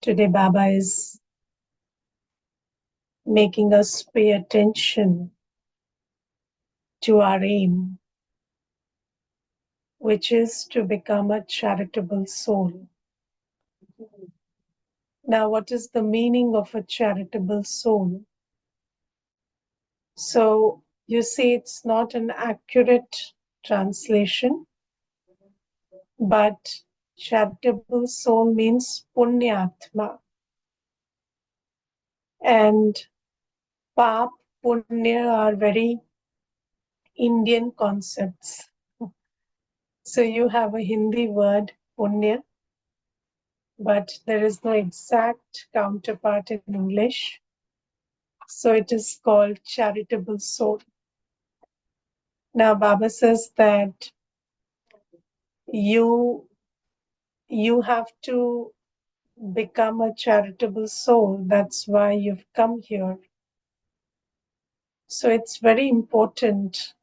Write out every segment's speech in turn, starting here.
Today, Baba is making us pay attention to our aim, which is to become a charitable soul. Now, what is the meaning of a charitable soul? So, you see, it's not an accurate translation, but charitable soul means punyatma. And pap, punya are very Indian concepts. So you have a Hindi word, punya, but there is no exact counterpart in English. So it is called charitable soul. Now Baba says that you have to become a charitable soul. That's why you've come here. So it's very important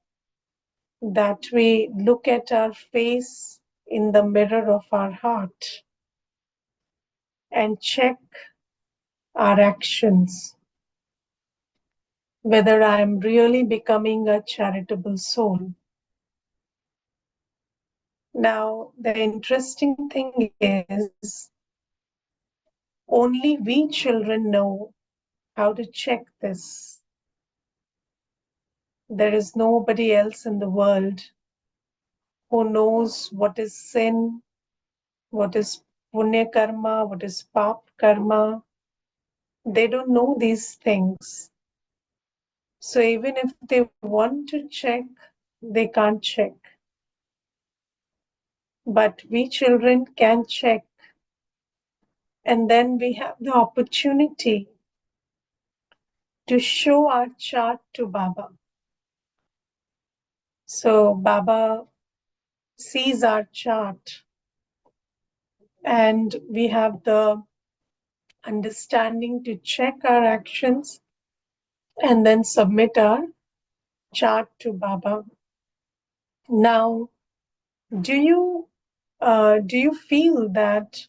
that we look at our face in the mirror of our heart and check our actions, whether I am really becoming a charitable soul. Now, the interesting thing is, only we children know how to check this. There is nobody else in the world who knows what is sin, what is punya karma, what is pap karma. They don't know these things. So even if they want to check, they can't check. But we children can check. And then we have the opportunity to show our chart to Baba. So Baba sees our chart and we have the understanding to check our actions and then submit our chart to Baba. Now, do you feel that,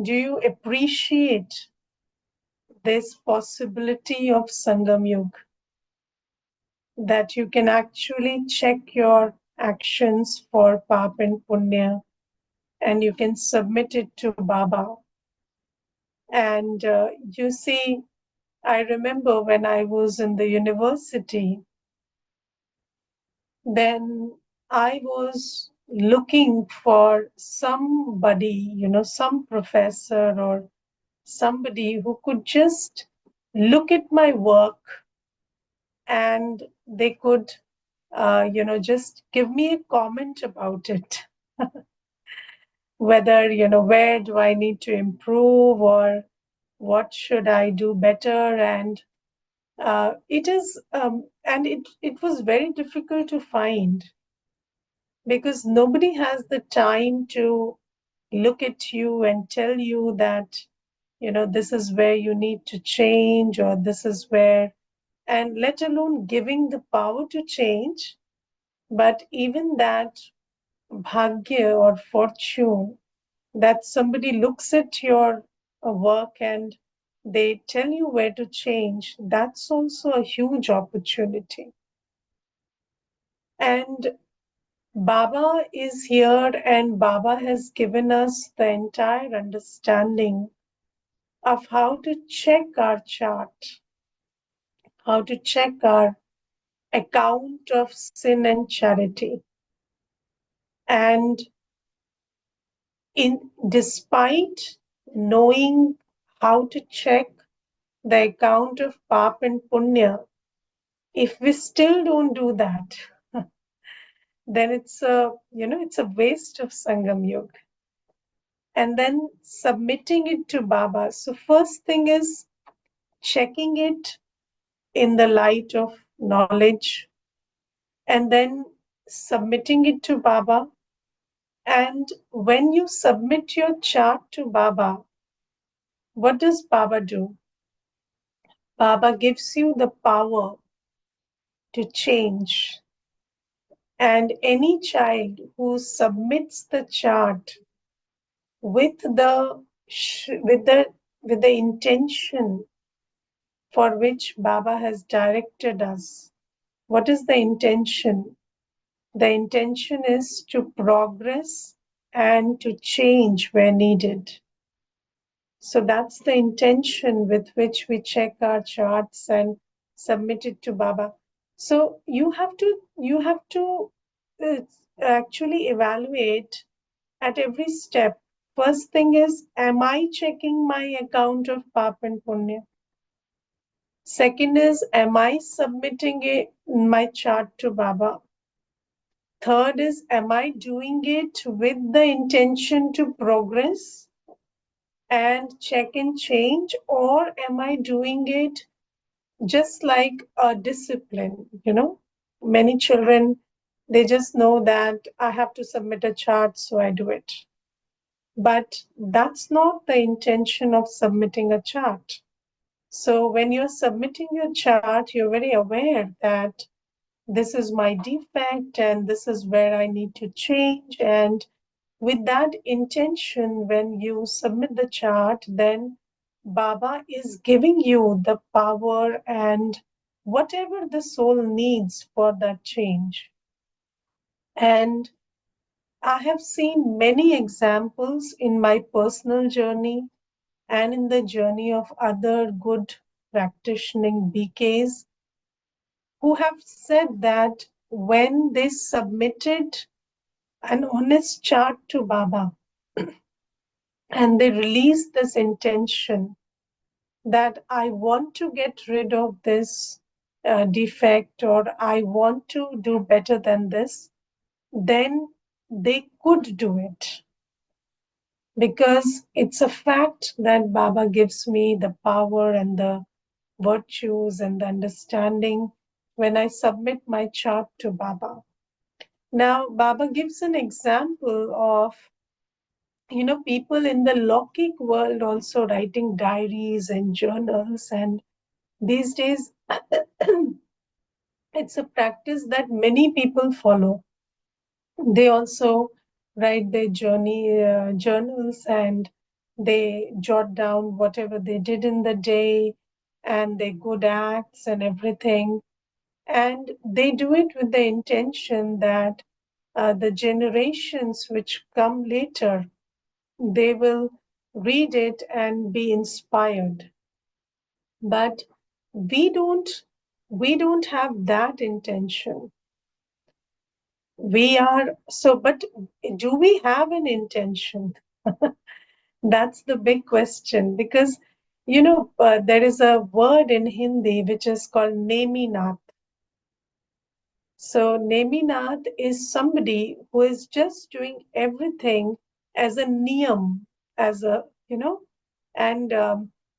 do you appreciate this possibility of Sangam Yuga, that you can actually check your actions for Pap and Punya and you can submit it to Baba? And you see, I remember when I was in the university, then I was looking for somebody, some professor or somebody who could just look at my work and they could, just give me a comment about it. Whether, where do I need to improve or what should I do better? And it was very difficult to find because nobody has the time to look at you and tell you that, this is where you need to change or this is where, and let alone giving the power to change. But even that bhagya or fortune, that somebody looks at your work and they tell you where to change, that's also a huge opportunity. And Baba is here and Baba has given us the entire understanding of how to check our chart, how to check our account of sin and charity. And despite knowing how to check the account of Pap and Punya, if we still don't do that, then it's a waste of Sangam Yuga. And then submitting it to Baba. So first thing is checking it in the light of knowledge and then submitting it to Baba. And when you submit your chart to Baba, what does Baba do? Baba gives you the power to change. And any child who submits the chart with the with the intention for which Baba has directed us. What is the intention? The intention is to progress and to change where needed. So that's the intention with which we check our charts and submit it to Baba. So you have to uh, actually evaluate at every step. First thing is, am I checking my account of Pap and Punya? Second is, am I submitting my chart to Baba? Third is, am I doing it with the intention to progress and check and change, or am I doing it just like a discipline? Many children, they just know that I have to submit a chart, so I do it. But that's not the intention of submitting a chart. So when you're submitting your chart, you're very aware that this is my defect and this is where I need to change. And with that intention, when you submit the chart, then Baba is giving you the power and whatever the soul needs for that change. And I have seen many examples in my personal journey and in the journey of other good practicing BKs who have said that when they submitted an honest chart to Baba and they released this intention that I want to get rid of this defect or I want to do better than this, then they could do it. Because it's a fact that Baba gives me the power and the virtues and the understanding when I submit my chart to Baba. Now, Baba gives an example of, people in the Lokik world also writing diaries and journals. And these days, it's a practice that many people follow. They also write their journals and they jot down whatever they did in the day and their good acts and everything. And they do it with the intention that the generations which come later, they will read it and be inspired. But we don't we don't have that intention. But do we have an intention? That's the big question because there is a word in Hindi which is called Neminath. So Neminath is somebody who is just doing everything as a niyam, as and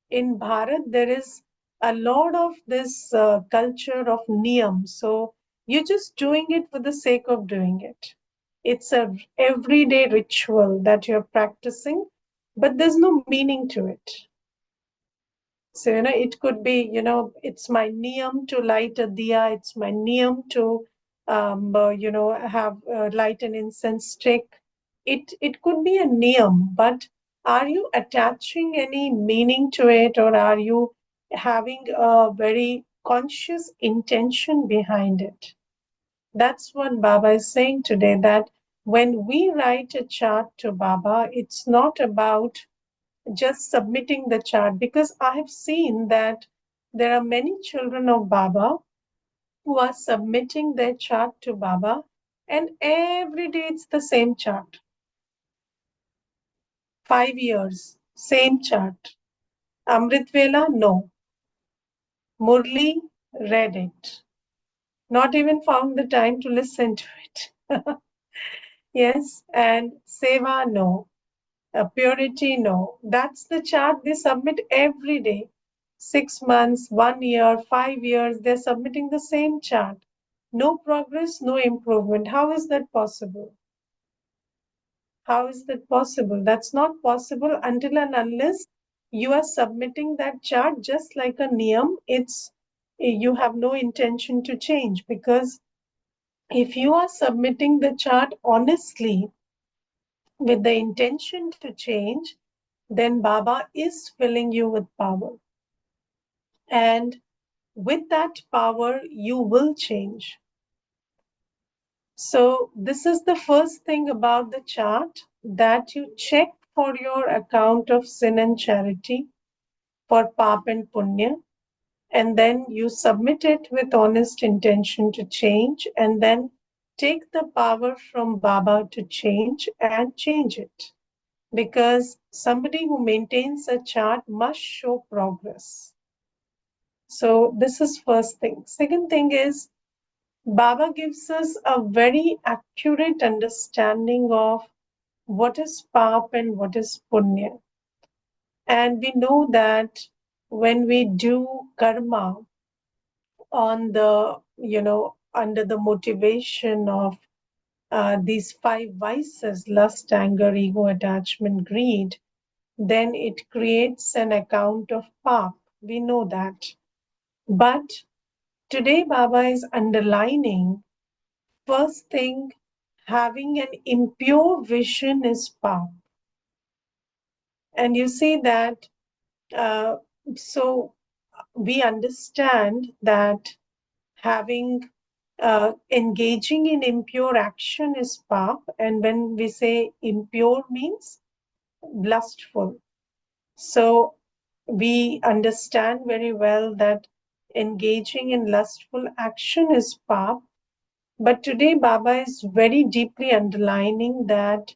in Bharat there is a lot of this culture of niyam. So you're just doing it for the sake of doing it. It's a everyday ritual that you're practicing, but there's no meaning to it. So, it could be, it's my niyam to light a diya, it's my niyam to, have light an incense stick. It could be a niyam, but are you attaching any meaning to it, or are you having a very conscious intention behind it? That's what Baba is saying today, that when we write a chart to Baba, it's not about just submitting the chart, because I have seen that there are many children of Baba who are submitting their chart to Baba, and every day it's the same chart. 5 years, same chart. Amrit Vela, no. Murli, read it. Not even found the time to listen to it. Yes, and Seva, no. Purity, no. That's the chart they submit every day. 6 months, 1 year, 5 years, they're submitting the same chart. No progress, no improvement. How is that possible? How is that possible? That's not possible until and unless you are submitting that chart just like a niyam. You have no intention to change, because if you are submitting the chart honestly with the intention to change, then Baba is filling you with power. And with that power, you will change. So, this is the first thing about the chart, that you check for your account of sin and charity, for pap and punya, and then you submit it with honest intention to change, and then take the power from Baba to change and change it. Because somebody who maintains a chart must show progress. So this is first thing. Second thing is, Baba gives us a very accurate understanding of what is pap and what is punya. And we know that when we do karma on the, under the motivation of these five vices, lust, anger, ego, attachment, greed, then it creates an account of pap. We know that. But today, Baba is underlining, first thing, having an impure vision is pap. And you see that, uh, so we understand that having engaging in impure action is pap. And when we say impure, means lustful. So we understand very well that engaging in lustful action is pap. But today, Baba is very deeply underlining that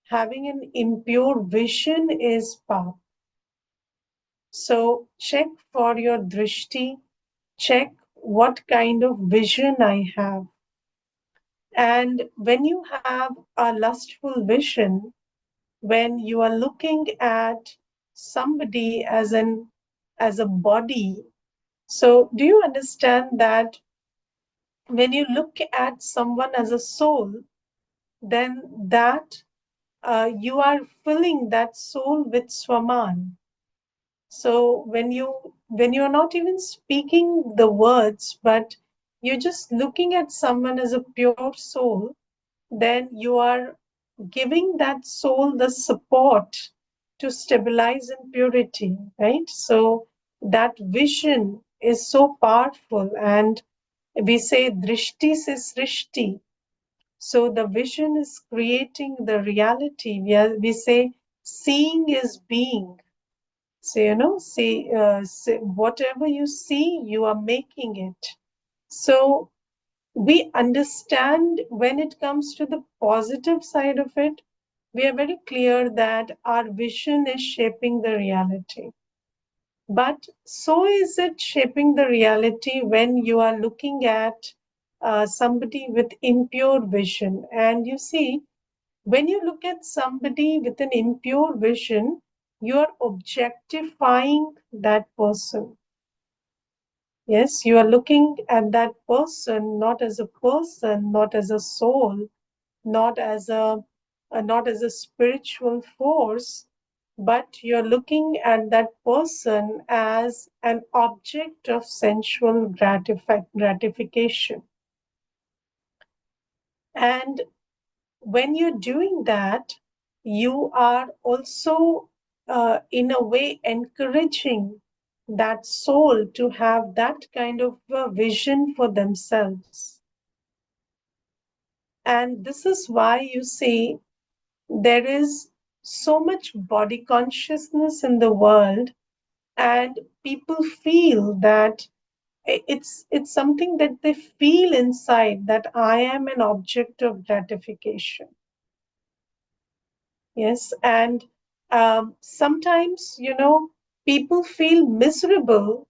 having an impure vision is pap. So check for your drishti, check what kind of vision I have. And when you have a lustful vision, when you are looking at somebody as a body, so do you understand that when you look at someone as a soul, then that you are filling that soul with swaman. So when you're not even speaking the words, but you're just looking at someone as a pure soul, then you are giving that soul the support to stabilize in purity, right? So that vision is so powerful, and we say drishti se srishti. So the vision is creating the reality. We say seeing is being. So, whatever you see, you are making it. So we understand, when it comes to the positive side of it, we are very clear that our vision is shaping the reality. But so is it shaping the reality when you are looking at somebody with impure vision. And you see, when you look at somebody with an impure vision, you are objectifying that person. Yes, you are looking at that person not as a person, not as a soul, not as not as a spiritual force, but you're looking at that person as an object of sensual gratification. And when you're doing that, you are also, in a way, encouraging that soul to have that kind of vision for themselves. And this is why you see there is so much body consciousness in the world, and people feel that it's something that they feel inside, that I am an object of gratification. Yes, and sometimes, people feel miserable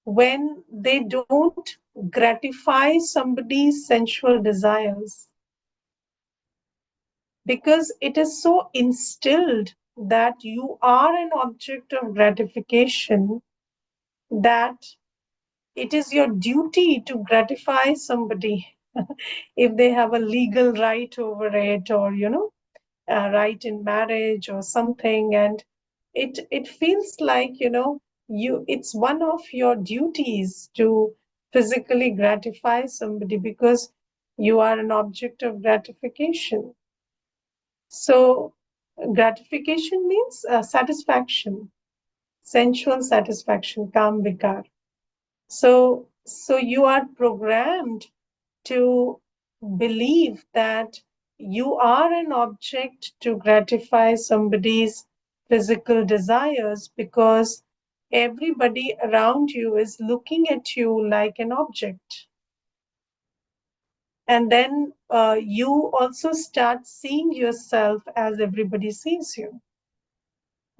when they don't gratify somebody's sensual desires, because it is so instilled that you are an object of gratification, that it is your duty to gratify somebody if they have a legal right over it, or right in marriage or something. And it feels like, it's one of your duties to physically gratify somebody, because you are an object of gratification. So Gratification means satisfaction, sensual satisfaction, kam vikar. So you are programmed to believe that you are an object to gratify somebody's physical desires because everybody around you is looking at you like an object. And then you also start seeing yourself as everybody sees you.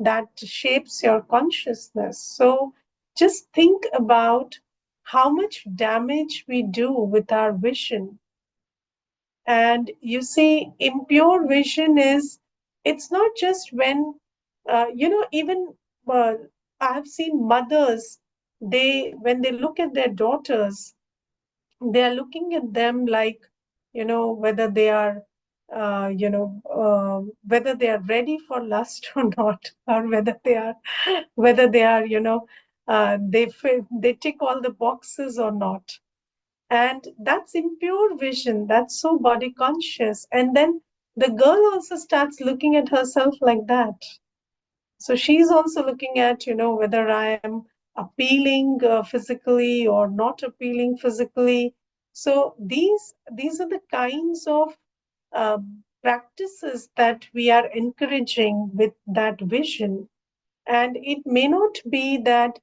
That shapes your consciousness. So just think about how much damage we do with our vision. And you see, impure vision is, it's not just when, even uh, I've seen mothers, when they look at their daughters, they are looking at them like, whether they are, whether they are ready for lust or not, or whether they are, they tick all the boxes or not. And that's impure vision. That's so body conscious. And then the girl also starts looking at herself like that. So she's also looking at, whether I am appealing physically or not appealing physically. So these are the kinds of uh, practices that we are encouraging with that vision. And it may not be that,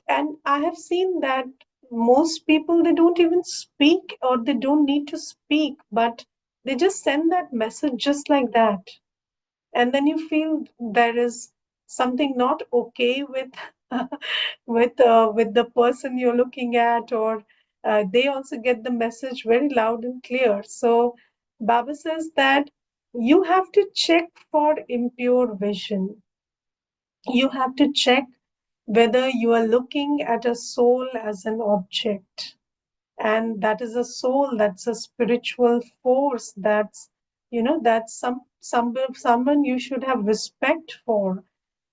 and I have seen that most people, they don't even speak or they don't need to speak, but they just send that message just like that. And then you feel there is something not okay with with the person you're looking at, or they also get the message very loud and clear. So Baba says that you have to check for impure vision. You have to check whether you are looking at a soul as an object. And that is a soul, that's a spiritual force, that's someone you should have respect for.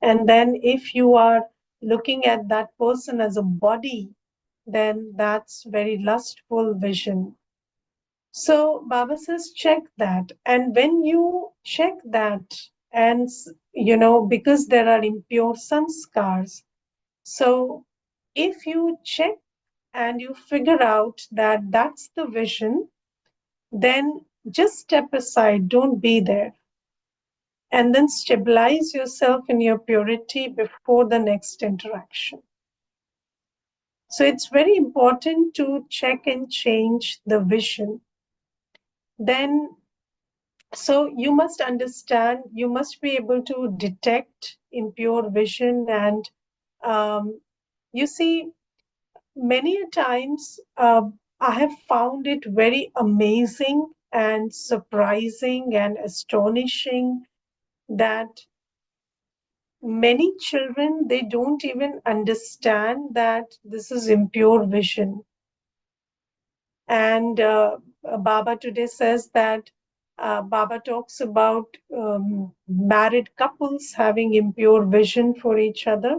And then if you are looking at that person as a body, then that's very lustful vision. So Baba says, check that. And when you check that, and because there are impure sanskars, so if you check and you figure out that that's the vision, then just step aside, don't be there. And then stabilize yourself in your purity before the next interaction. So it's very important to check and change the vision. Then so you must understand, you must be able to detect impure vision. And um, you see, many times I have found it very amazing and surprising and astonishing that many children, they don't even understand that this is impure vision. And Baba today says that Baba talks about married couples having impure vision for each other,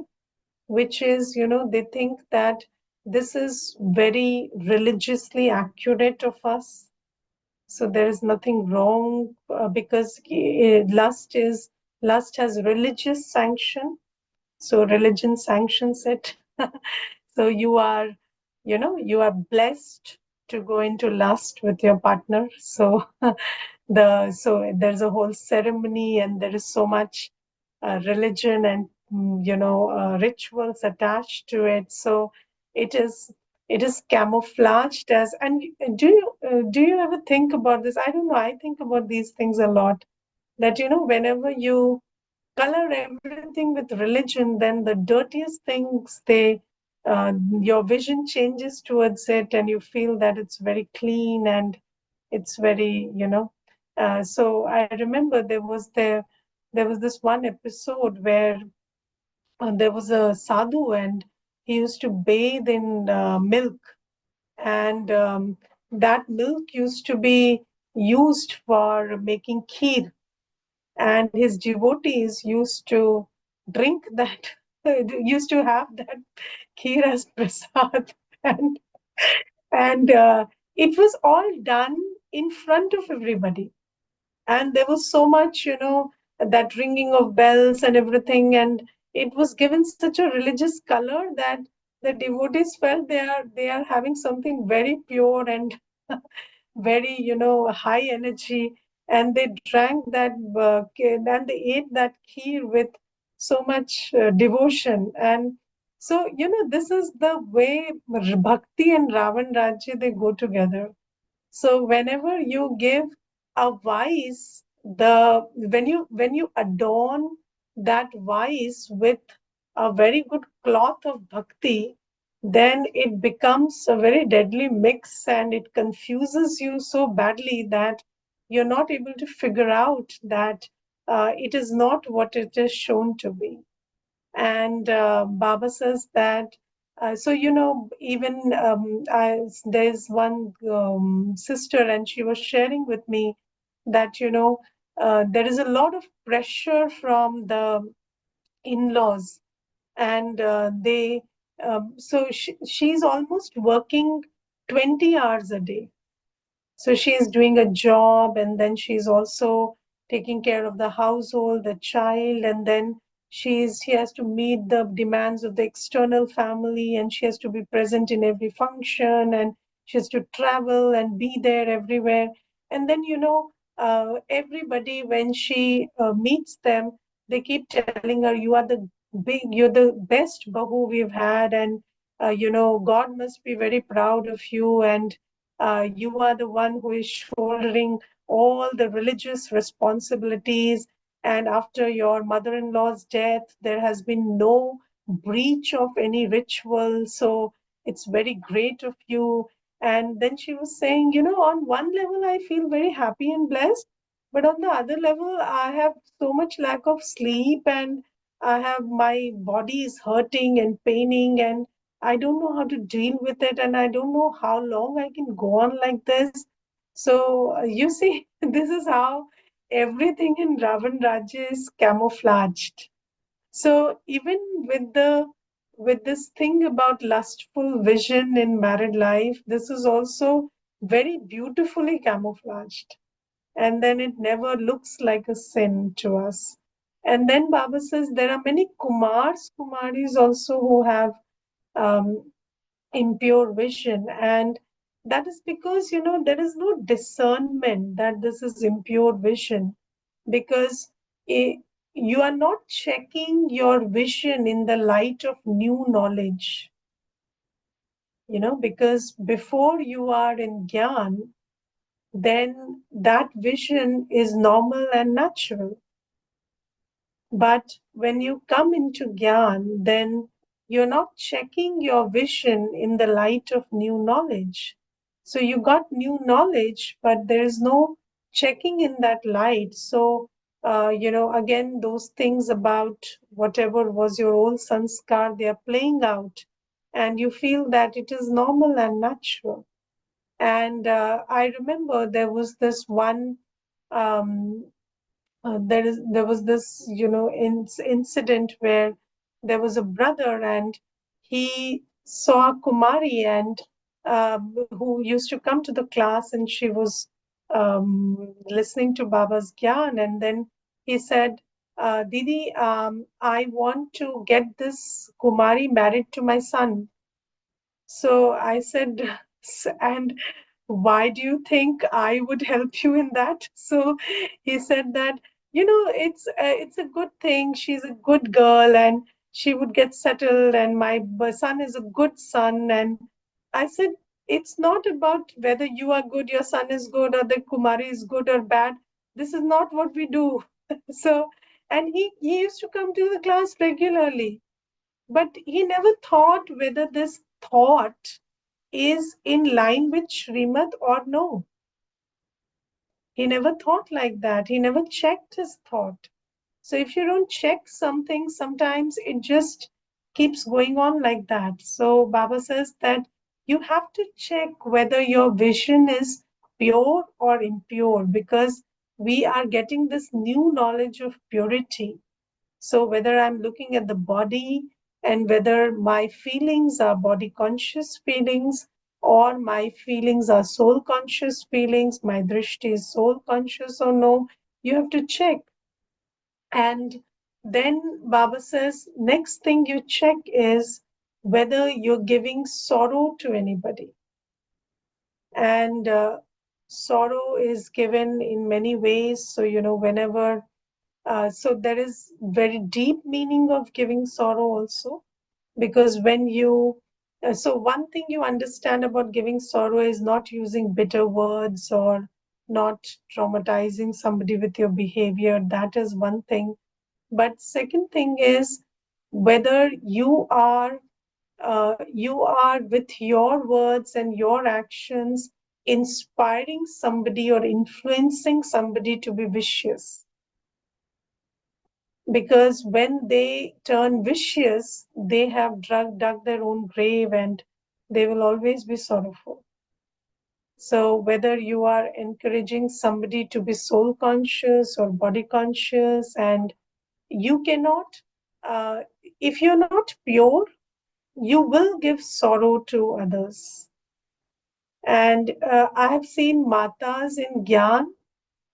which is, they think that this is very religiously accurate of us. So there is nothing wrong because lust has religious sanction. So religion sanctions it. So you are blessed to go into lust with your partner. So so there's a whole ceremony and there is so much religion and rituals attached to it. So it is it is camouflaged as. And do you ever think about this? I don't know. I think about these things a lot. That whenever you color everything with religion, then the dirtiest things, your vision changes towards it, and you feel that it's very clean and it's very, so I remember there was this one episode where there was a sadhu, and he used to bathe in milk, and that milk used to be used for making kheer, and his devotees used to drink that, used to have that kheer as prasad, and and it was all done in front of everybody. And there was so much, that ringing of bells and everything, and it was given such a religious color that the devotees felt they are having something very pure and very, high energy, and they drank that and they ate that kheer with so much devotion. And so, this is the way bhakti and Ravan Rajya, they go together. So whenever you give a vice, the when you adorn that vice with a very good cloth of bhakti, then it becomes a very deadly mix and it confuses you so badly that you're not able to figure out that it is not what it is shown to be. And Baba says that, so even there's one sister, and she was sharing with me that there is a lot of pressure from the in-laws, and she's almost working 20 hours a day. So she's doing a job, and then she's also taking care of the household, the child, and then she has to meet the demands of the external family, and she has to be present in every function, and she has to travel and be there everywhere. And then everybody, when she meets them, they keep telling her, you're the best bahu we've had, and God must be very proud of you, and you are the one who is shouldering all the religious responsibilities. And after your mother in law's death, there has been no breach of any ritual. So it's very great of you. And then she was saying, on one level, I feel very happy and blessed. But on the other level, I have so much lack of sleep, and my body is hurting and paining, and I don't know how to deal with it, and I don't know how long I can go on like this. So, you see, this is how everything in Ravan Rajya is camouflaged. So, even with this thing about lustful vision in married life, this is also very beautifully camouflaged, and then it never looks like a sin to us. And then Baba says there are many Kumars, Kumaris also who have um, impure vision, and that is because there is no discernment that this is impure vision, because eh, you are not checking your vision in the light of new knowledge, because before you are in gyan, then that vision is normal and natural. But when you come into Gyan, then you're not checking your vision in the light of new knowledge. So you got new knowledge, but there's no checking in that light. So, again, those things about whatever was your old sanskar, they are playing out, and you feel that it is normal and natural. And I remember there was this one um, there was this incident where there was a brother, and he saw a kumari, and who used to come to the class, and she was listening to Baba's gyan, and then he said, Didi, I want to get this kumari married to my son. So I said, and why do you think I would help you in that? So he said that, it's a good thing. She's a good girl, and she would get settled, and my son is a good son. And I said, it's not about whether you are good, your son is good, or the Kumari is good or bad. This is not what we do. So, and he used to come to the class regularly, but he never thought whether this thought is in line with Srimad or no. He never thought like that. He never checked his thought. So if you don't check something, sometimes it just keeps going on like that. So Baba says that you have to check whether your vision is pure or impure, because we are getting this new knowledge of purity. So whether I'm looking at the body, and whether my feelings are body conscious feelings, or my feelings are soul conscious feelings, my drishti is soul conscious or no, you have to check. And then Baba says, next thing you check is whether you're giving sorrow to anybody. And sorrow is given in many ways. So, whenever, so there is very deep meaning of giving sorrow also. Because when you, so one thing you understand about giving sorrow is not using bitter words or not traumatizing somebody with your behavior. That is one thing. But second thing is whether you are with your words and your actions inspiring somebody or influencing somebody to be vicious. Because when they turn vicious, they have dug their own grave and they will always be sorrowful. So, whether you are encouraging somebody to be soul conscious or body conscious, and you cannot, uh, if you're not pure, you will give sorrow to others. And I have seen matas in Gyan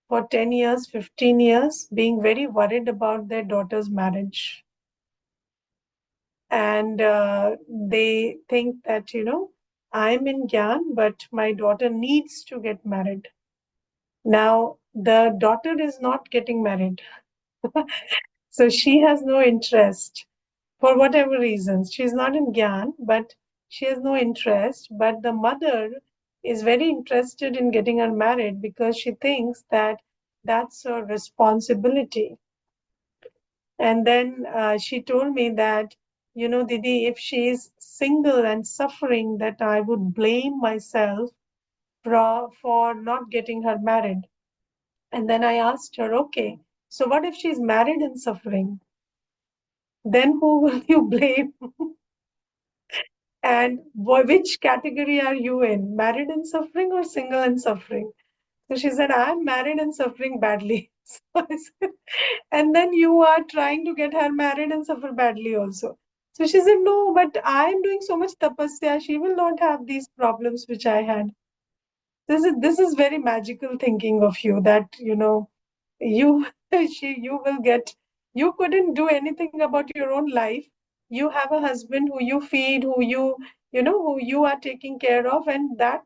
for 10 years, 15 years, being very worried about their daughter's marriage. And they think that, I'm in Gyan, but my daughter needs to get married. Now, the daughter is not getting married. So she has no interest for whatever reasons. She's not in Gyan, but she has no interest. But the mother is very interested in getting her married because she thinks that that's her responsibility. And then she told me that, Didi, if she is single and suffering, that I would blame myself for not getting her married. And then I asked her, okay, so what if she's married and suffering? Then who will you blame? And which category are you in? Married and suffering or single and suffering? So she said, I'm married and suffering badly. So I said, and then you are trying to get her married and suffer badly also. So she said, no, but I'm doing so much tapasya. She will not have these problems which I had. This is very magical thinking of you that, you you will get, you couldn't do anything about your own life. You have a husband who you feed, who you are taking care of, and that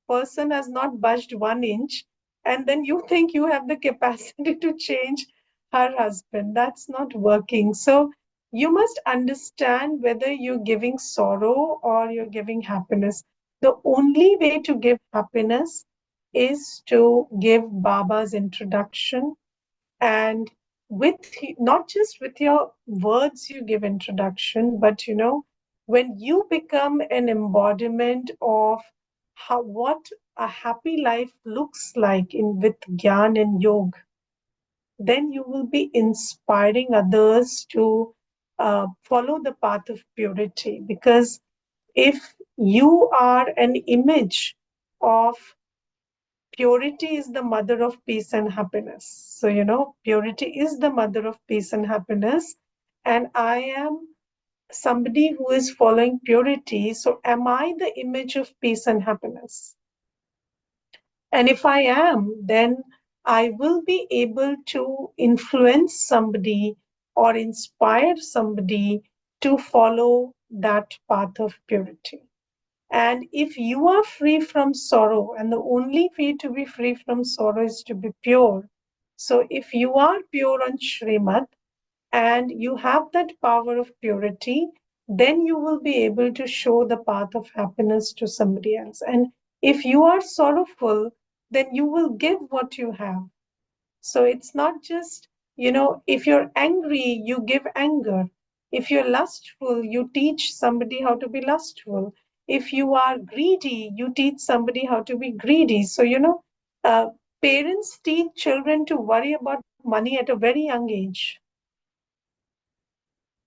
person has not budged 1 inch, and then you think you have the capacity to change her husband. That's not working. So you must understand whether you're giving sorrow or you're giving happiness. The only way to give happiness is to give Baba's introduction, and with not just with your words you give introduction, but when you become an embodiment of what a happy life looks like in with Gyan and Yoga, then you will be inspiring others to follow the path of purity. Because if you are an image of purity is the mother of peace and happiness. So, purity is the mother of peace and happiness. And I am somebody who is following purity. So, am I the image of peace and happiness? And if I am, then I will be able to influence somebody or inspire somebody to follow that path of purity. And if you are free from sorrow, and the only way to be free from sorrow is to be pure. So if you are pure on Srimad and you have that power of purity, then you will be able to show the path of happiness to somebody else. And if you are sorrowful, then you will give what you have. So it's not just, if you're angry, you give anger. If you're lustful, you teach somebody how to be lustful. If you are greedy, you teach somebody how to be greedy. So, uh, parents teach children to worry about money at a very young age.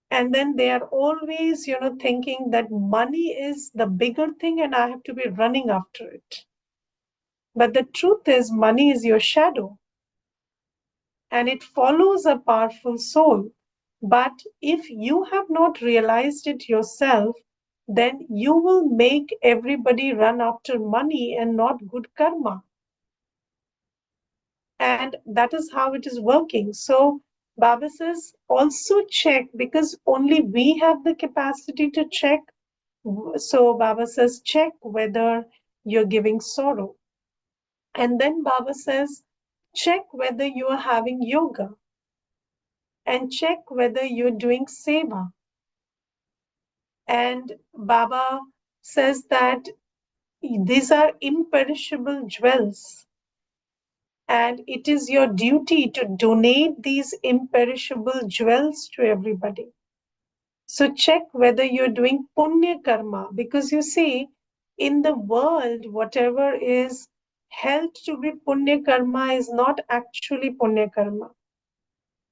And then they are always, thinking that money is the bigger thing and I have to be running after it. But the truth is, money is your shadow and it follows a powerful soul. But if you have not realized it yourself, then you will make everybody run after money and not good karma. And that is how it is working. So Baba says also check because only we have the capacity to check. So Baba says check whether you're giving sorrow. And then Baba says check whether you are having yoga and check whether you're doing seva. And Baba says that these are imperishable jewels, and it is your duty to donate these imperishable jewels to everybody. So check whether you're doing punya karma, because you see, in the world, whatever is held to be punya karma is not actually punya karma,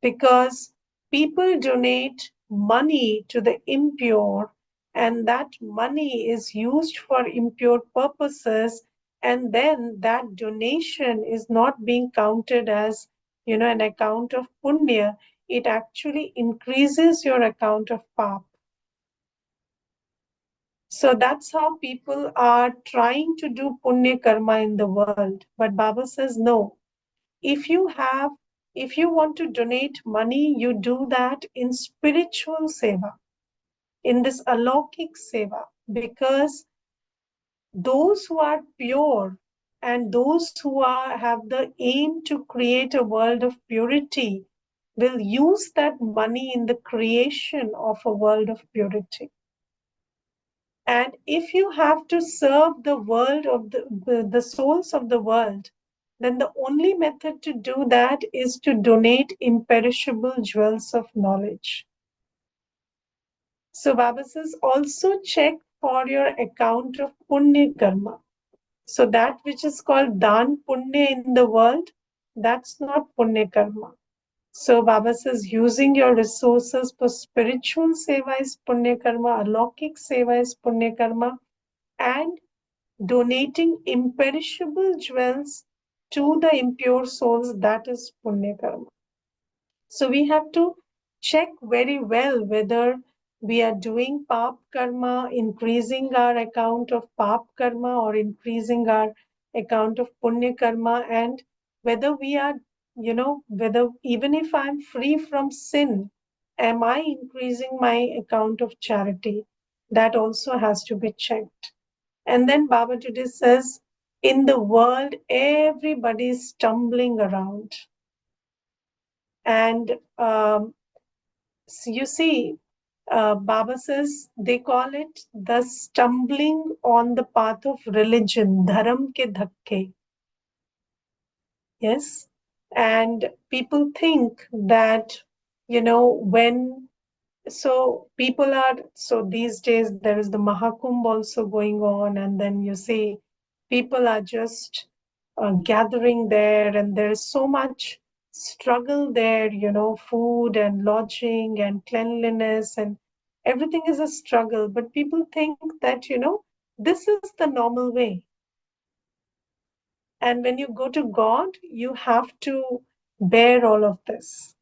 because people donate money to the impure, and that money is used for impure purposes, and then that donation is not being counted as, an account of punya. It actually increases your account of pap. So that's how people are trying to do punya karma in the world. But Baba says no. If you have, if you want to donate money, you do that in spiritual seva, in this alokik seva, because those who are pure and those who have the aim to create a world of purity will use that money in the creation of a world of purity. And if you have to serve the world of the souls of the world, then the only method to do that is to donate imperishable jewels of knowledge. So Baba says also check for your account of punya karma. So that which is called dan punya in the world, that's not punya karma. So Baba says using your resources for spiritual seva is punya karma, alokik seva is punya karma, and donating imperishable jewels to the impure souls, that is punya karma. So we have to check very well whether we are doing pap karma, increasing our account of pap karma or increasing our account of punya karma, and whether we are, whether even if I'm free from sin, am I increasing my account of charity? That also has to be checked. And then Baba today says, in the world, everybody is stumbling around. And so you see, Baba says they call it the stumbling on the path of religion, dharam ke dhakke. Yes. And people think that, when so people are, so these days there is the Mahakumbh also going on, and then you see people are just gathering there, and there is so much struggle there, food and lodging and cleanliness, and everything is a struggle. But people think that, this is the normal way. And when you go to God, you have to bear all of this,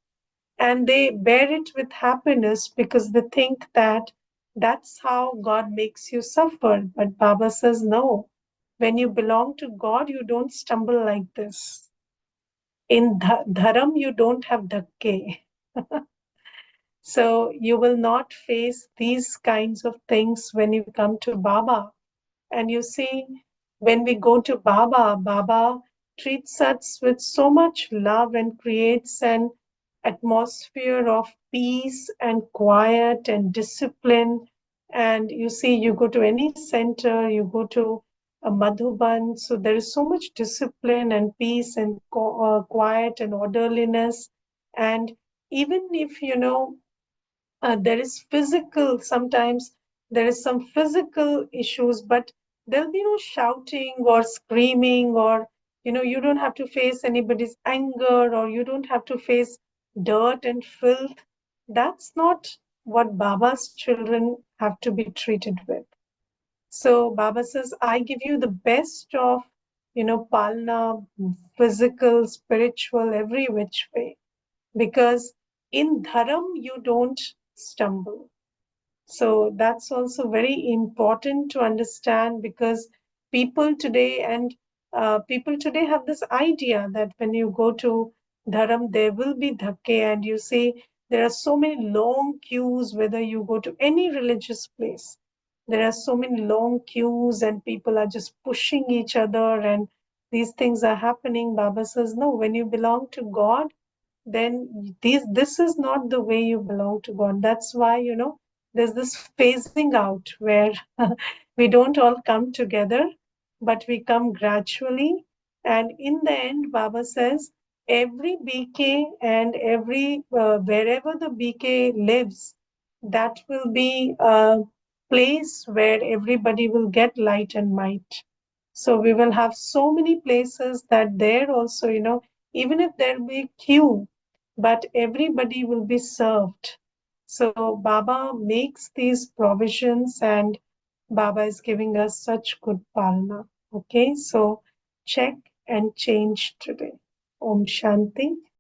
and they bear it with happiness because they think that that's how God makes you suffer. But Baba says, no, when you belong to God, you don't stumble like this. In dharam, you don't have dhakke. So you will not face these kinds of things when you come to Baba. And you see, when we go to Baba, Baba treats us with so much love and creates an atmosphere of peace and quiet and discipline. And you see, you go to any center, you go to a Madhuban, so there is so much discipline and peace and quiet and orderliness. And even if, there is physical, sometimes there is some physical issues, but there'll be no shouting or screaming, or you don't have to face anybody's anger, or you don't have to face dirt and filth. That's not what Baba's children have to be treated with. So Baba says, I give you the best of, palna, physical, spiritual, every which way, because in dharam you don't stumble. So that's also very important to understand, because people today and people today have this idea that when you go to Dharam, there will be dhakke, and you see there are so many long queues, whether you go to any religious place. There are so many long queues, and people are just pushing each other, and these things are happening. Baba says, no, when you belong to God, then this is not the way you belong to God. That's why, there's this phasing out where we don't all come together, but we come gradually. And in the end, Baba says, every BK and every wherever the BK lives, that will be a place where everybody will get light and might. So we will have so many places that there also, even if there be queue, but everybody will be served. So Baba makes these provisions, and Baba is giving us such good palna. Okay, so check and change today. Om Shanti.